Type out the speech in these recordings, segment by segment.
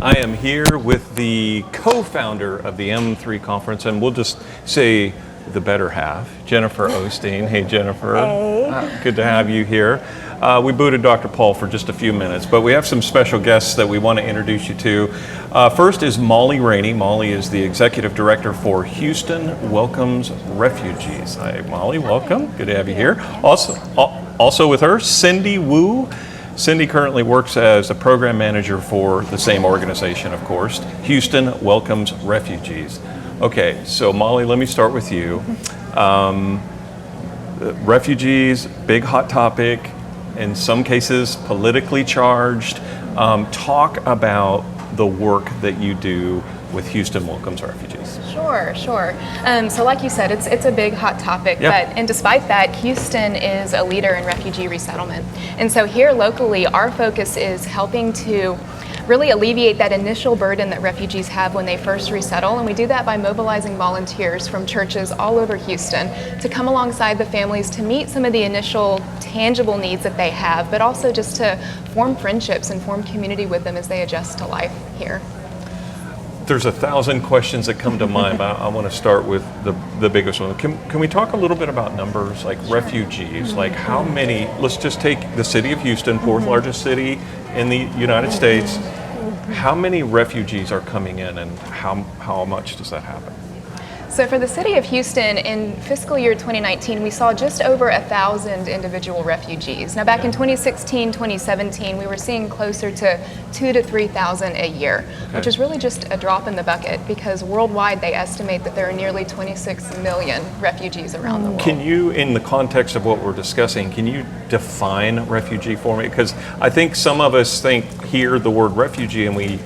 I am here with the co-founder of the M3 conference, and we'll just say the better half, Jennifer Osteen. Hey, Jennifer. Hey. Good to have you here. We booted Dr. Paul for just a few minutes, but we have some special guests that we want to introduce you to. First is Molly Raney. Molly is the executive director for Houston Welcomes Refugees. Hi, Molly. Welcome. Good to have you here. Also with her, Cindy Wu. Cindy currently works as a program manager for the same organization, of course, Houston Welcomes Refugees. Okay, so Molly, let me start with you. Refugees, big hot topic, in some cases politically charged. Talk about the work that you do with Houston Welcomes Refugees. Sure. So like you said, it's a big hot topic, and despite that, Houston is a leader in refugee resettlement. And so here locally, our focus is helping to really alleviate that initial burden that refugees have when they first resettle, and we do that by mobilizing volunteers from churches all over Houston to come alongside the families to meet some of the initial tangible needs that they have, but also just to form friendships and form community with them as they adjust to life here. There's 1,000 questions that come to mind, but I want to start with the biggest one. Can we talk a little bit about numbers, like refugees? Like how many, let's just take the city of Houston, fourth largest city in the United States. How many refugees are coming in, and how much does that happen? So for the city of Houston, in fiscal year 2019, we saw just over 1,000 individual refugees. Now back in 2016, 2017, we were seeing closer to 2,000 to 3,000 a year, which is really just a drop in the bucket, because worldwide they estimate that there are nearly 26 million refugees around the world. Can you, in the context of what we're discussing, can you define refugee for me? Because I think some of us hear the word refugee and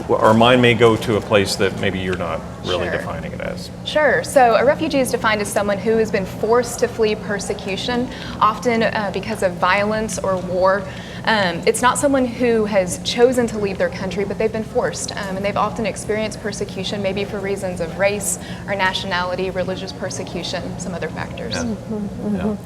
our mind may go to a place that maybe you're not really defining it as. Sure. So a refugee is defined as someone who has been forced to flee persecution, often because of violence or war. It's not someone who has chosen to leave their country, but they've been forced, and they've often experienced persecution, maybe for reasons of race or nationality, religious persecution, some other factors. Yeah.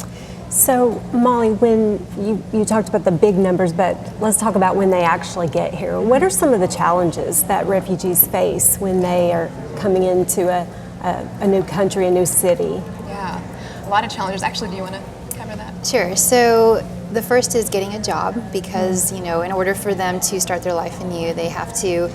So, Molly, when you talked about the big numbers, but let's talk about when they actually get here. What are some of the challenges that refugees face when they are coming into a new country, a new city? Yeah, a lot of challenges. Actually, do you want to cover that? Sure. So the first is getting a job, because, in order for them to start their life anew, they have to.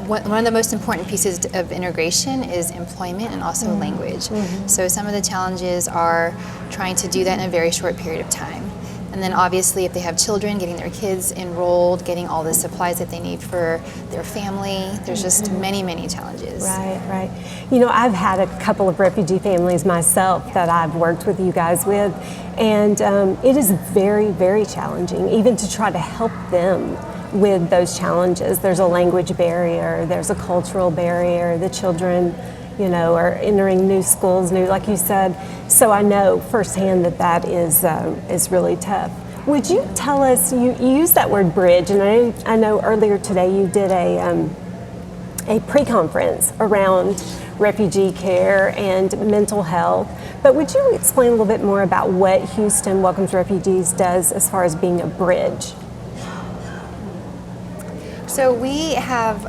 One of the most important pieces of integration is employment and also language. So some of the challenges are trying to do that in a very short period of time. And then obviously if they have children, getting their kids enrolled, getting all the supplies that they need for their family. There's just many challenges. Right. I've had a couple of refugee families myself that I've worked with you guys with, and it is very, very challenging even to try to help them with those challenges. There's a language barrier, there's a cultural barrier, the children, are entering new schools, like you said. So I know firsthand that is really tough. Would you tell us, you used that word bridge, and I know earlier today you did a pre-conference around refugee care and mental health, but would you explain a little bit more about what Houston Welcomes Refugees does as far as being a bridge? So we have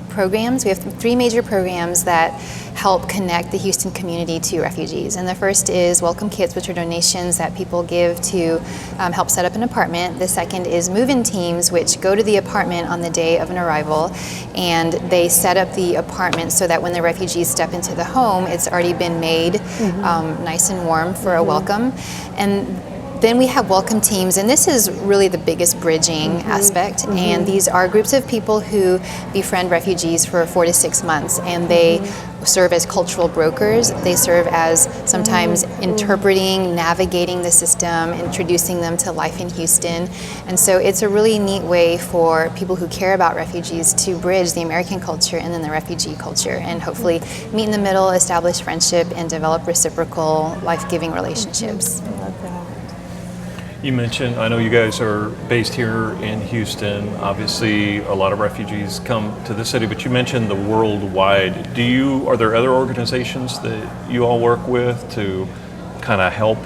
programs. We have 3 major programs that help connect the Houston community to refugees. And the first is Welcome Kits, which are donations that people give to help set up an apartment. The second is move-in teams, which go to the apartment on the day of an arrival, and they set up the apartment so that when the refugees step into the home, it's already been made nice and warm for a welcome. And then we have welcome teams, and this is really the biggest bridging aspect. And these are groups of people who befriend refugees for 4 to 6 months, and they serve as cultural brokers. They serve as sometimes interpreting, navigating the system, introducing them to life in Houston. And so it's a really neat way for people who care about refugees to bridge the American culture and then the refugee culture, and hopefully meet in the middle, establish friendship, and develop reciprocal, life-giving relationships. I love that. You mentioned, I know you guys are based here in Houston. Obviously, a lot of refugees come to the city, but you mentioned the worldwide. Are there other organizations that you all work with to kind of help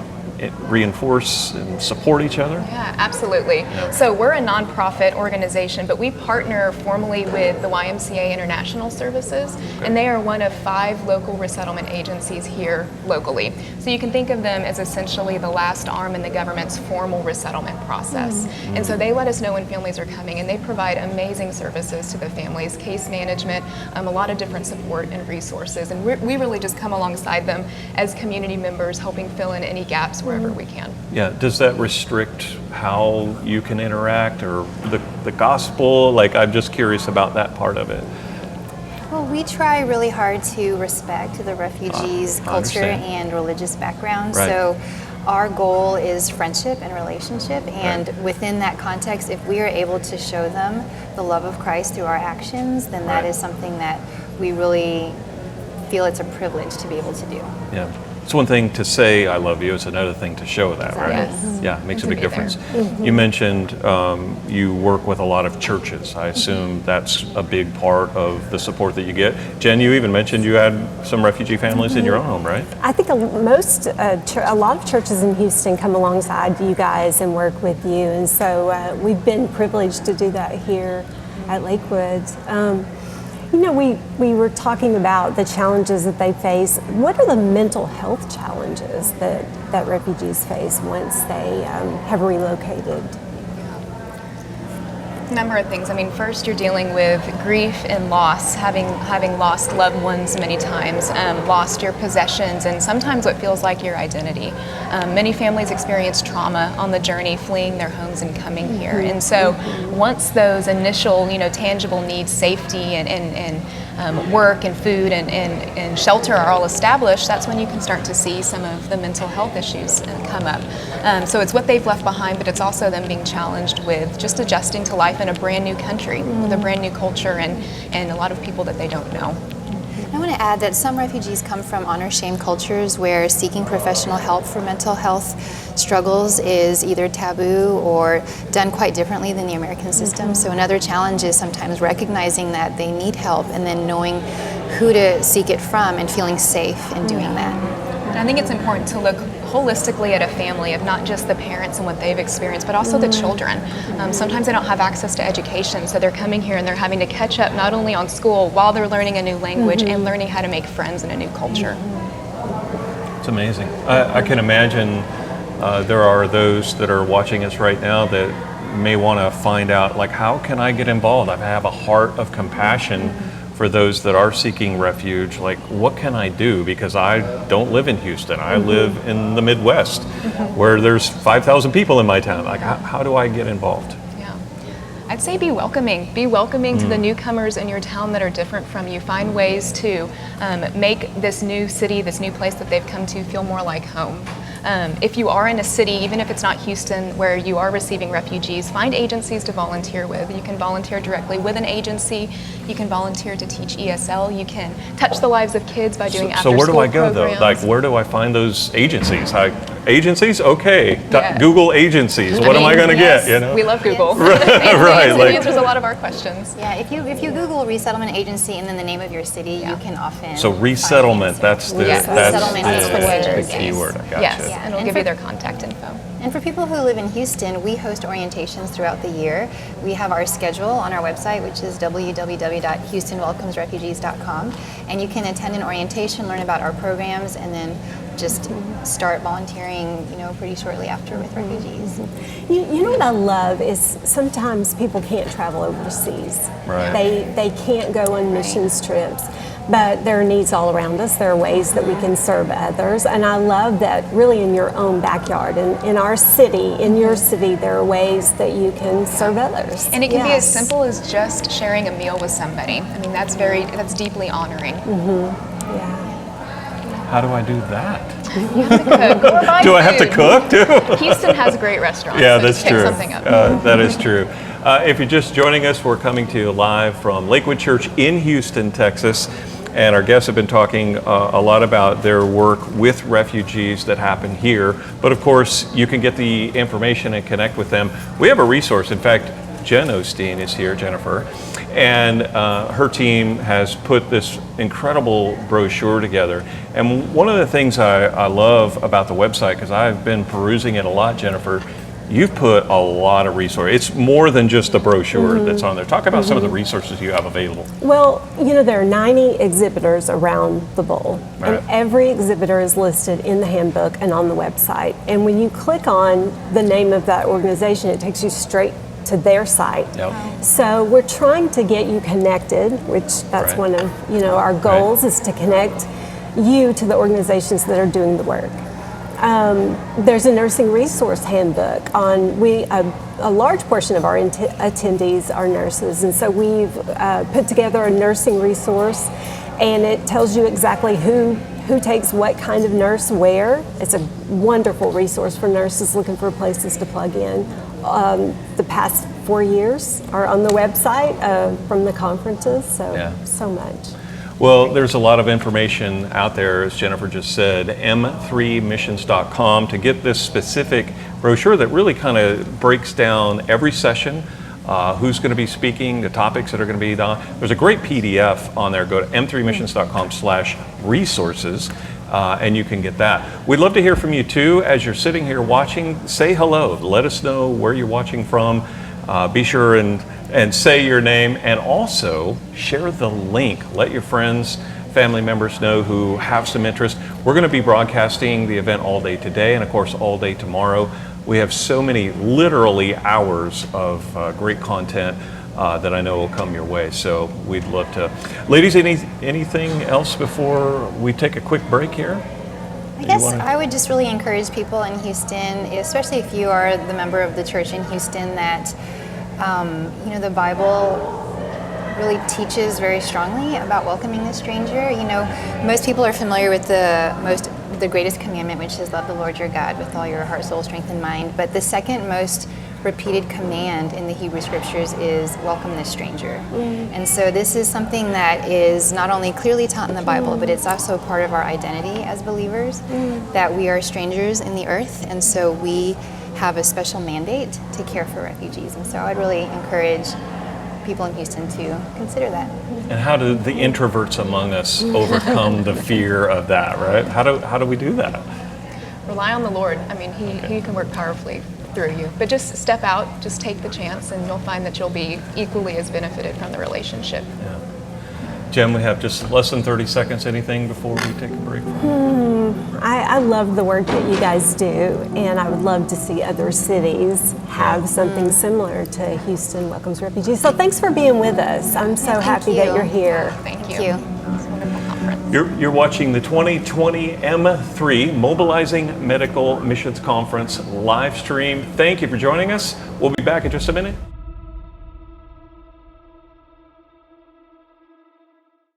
reinforce and support each other? Yeah, absolutely. So we're a nonprofit organization, but we partner formally with the YMCA International Services, and they are one of 5 local resettlement agencies here locally. So you can think of them as essentially the last arm in the government's formal resettlement process. And so they let us know when families are coming, and they provide amazing services to the families, case management, a lot of different support and resources. And we really just come alongside them as community members, helping fill in any gaps wherever we can. Yeah, does that restrict how you can interact or the gospel? Like, I'm just curious about that part of it. Well, we try really hard to respect the refugees' culture understand. and religious background. Right. So our goal is friendship and relationship, and within that context, if we are able to show them the love of Christ through our actions, then that Right. is something that we really feel it's a privilege to be able to do. Yeah. It's one thing to say I love you, it's another thing to show that, right? Yes. Yeah, it makes a And big to be there. difference. You mentioned you work with a lot of churches. I assume that's a big part of the support that you get. Jen, you even mentioned you had some refugee families in your own home, right? I think a lot of churches in Houston come alongside you guys and work with you, and so we've been privileged to do that here at Lakewood. You know, we were talking about the challenges that they face. What are the mental health challenges that refugees face once they have relocated? A number of things. I mean, first you're dealing with grief and loss, having lost loved ones many times, lost your possessions, and sometimes what feels like your identity. Many families experience trauma on the journey, fleeing their homes and coming here. And so once those initial, tangible needs, safety and work and food and shelter are all established, that's when you can start to see some of the mental health issues come up. So it's what they've left behind, but it's also them being challenged with just adjusting to life in a brand new country with a brand new culture and a lot of people that they don't know. I want to add that some refugees come from honor-shame cultures where seeking professional help for mental health struggles is either taboo or done quite differently than the American system. So another challenge is sometimes recognizing that they need help and then knowing who to seek it from and feeling safe in doing that. And I think it's important to look holistically at a family of not just the parents and what they've experienced, but also the children. Sometimes they don't have access to education, so they're coming here and they're having to catch up not only on school while they're learning a new language and learning how to make friends in a new culture. It's amazing. I can imagine there are those that are watching us right now that may want to find out, like, how can I get involved? I have a heart of compassion for those that are seeking refuge. Like, what can I do? Because I don't live in Houston. I live in the Midwest where there's 5,000 people in my town. Like, how do I get involved? Yeah. I'd say be welcoming. Be welcoming to the newcomers in your town that are different from you. Find ways to make this new city, this new place that they've come to feel more like home. If you are in a city, even if it's not Houston, where you are receiving refugees, find agencies to volunteer with. You can volunteer directly with an agency. You can volunteer to teach ESL. You can touch the lives of kids by doing So after-school where do I go programs. though? Like, where do I find those agencies? Agencies? Okay. Yeah. Google agencies. What am I going to yes. get? We love Google. Right, It like- answers a lot of our questions. Yeah, if you Google resettlement agency and then the name of your city, you can often So find resettlement, answers. that's the Yes. Resettlement is the word, the yes. keyword. I gotcha. Yes, Yeah. and it'll And give for- you their contact info. And for people who live in Houston, we host orientations throughout the year. We have our schedule on our website, which is www.houstonwelcomesrefugees.com, and you can attend an orientation, learn about our programs, and then just start volunteering, pretty shortly after with refugees. You know what I love is sometimes people can't travel overseas. Right. They can't go on missions trips, but there are needs all around us. There are ways that we can serve others, and I love that really in your own backyard, in our city, in your city, there are ways that you can serve others. And it can be as Yes. simple as just sharing a meal with somebody. I mean, that's deeply honoring. Yeah. How do I do that? Cook. Do I have to cook too? Houston has great restaurants. Yeah, so that's just pick true. something up. That is true. If you're just joining us, we're coming to you live from Lakewood Church in Houston, Texas. And our guests have been talking a lot about their work with refugees that happen here. But of course, you can get the information and connect with them. We have a resource. In fact, Jen Osteen is here, Jennifer, and her team has put this incredible brochure together. And one of the things I love about the website, because I've been perusing it a lot, Jennifer, you've put a lot of resources. It's more than just a brochure that's on there. Talk about some of the resources you have available. Well, there are 90 exhibitors around the bowl, Right. and every exhibitor is listed in the handbook and on the website. And when you click on the name of that organization, it takes you straight to their site. Yep. So we're trying to get you connected, which that's Right. one of our goals is to connect you to the organizations that are doing the work. There's a nursing resource handbook on a large portion of our attendees are nurses, and so we've put together a nursing resource, and it tells you exactly who takes what kind of nurse where. It's a wonderful resource for nurses looking for places to plug in. The past 4 years are on the website from the conferences, so much. Well, there's a lot of information out there, as Jennifer just said, m3missions.com, to get this specific brochure that really kind of breaks down every session, who's going to be speaking, the topics that are going to be done. There's a great PDF on there. Go to m3missions.com/resources, and you can get that. We'd love to hear from you too. As you're sitting here watching, say hello. Let us know where you're watching from. Be sure and say your name, and also share the link. Let your friends, family members know who have some interest. We're going to be broadcasting the event all day today, and of course all day tomorrow. We have so many, literally hours of great content that I know will come your way. So we'd love to. Ladies, anything else before we take a quick break here? I guess I would just really encourage people in Houston, especially if you are the member of the church in Houston, that the Bible really teaches very strongly about welcoming the stranger. Most people are familiar with the greatest commandment, which is love the Lord your God with all your heart, soul, strength, and mind. But the second most repeated command in the Hebrew Scriptures is welcome the stranger. And so this is something that is not only clearly taught in the Bible, but it's also part of our identity as believers, that we are strangers in the earth, and so we have a special mandate to care for refugees. And so I would really encourage people in Houston to consider that. And how do the introverts among us overcome the fear of that, right? How do we do that? Rely on the Lord. I mean, He can work powerfully through you. But just step out, just take the chance, and you'll find that you'll be equally as benefited from the relationship. Yeah. Jen, we have just less than 30 seconds. Anything before we take a break? I love the work that you guys do, and I would love to see other cities have something similar to Houston Welcomes Refugees. So thanks for being with us. I'm so happy that you're here. Thank you. Thank you. It's a wonderful conference. You're watching the 2020 M3 Mobilizing Medical Missions Conference live stream. Thank you for joining us. We'll be back in just a minute.